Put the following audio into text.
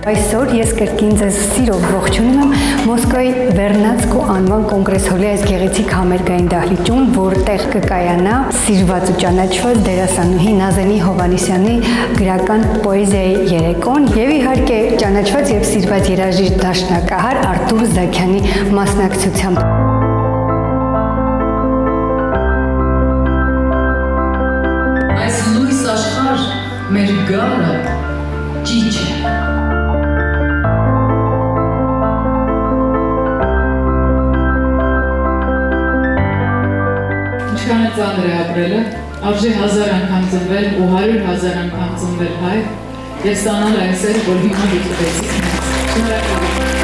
Այսօր ես կրկին ձեզ սիրով ողջունում եմ Մոսկվայի Վերնացկու անվան կոնգրես-հոլի այս գեղեցիկ համերգային դահլիճում, որտեղ կկայանա սիրված ու ճանաչված դերասանուհի Նազենի Հովհաննիսյանի գրական պոեզիայի երեկոն եւ իհարկե ճանաչված եւ սիրված երաժիշտ դաշնակահար Արտուր Զաքյանի մասնակցությամբ։ Այս լույս աշխարհ մեր գալը ճիչ է։ Ինչքան է ծանր է ապրելը, արժե 1000 անգամ ծնվել ու 100,000 անգամ ծնվել հայ եւ ստանալ այն սերը, որ հիմա դիտվեցիք մեզ։ Շնորհակալ եմ։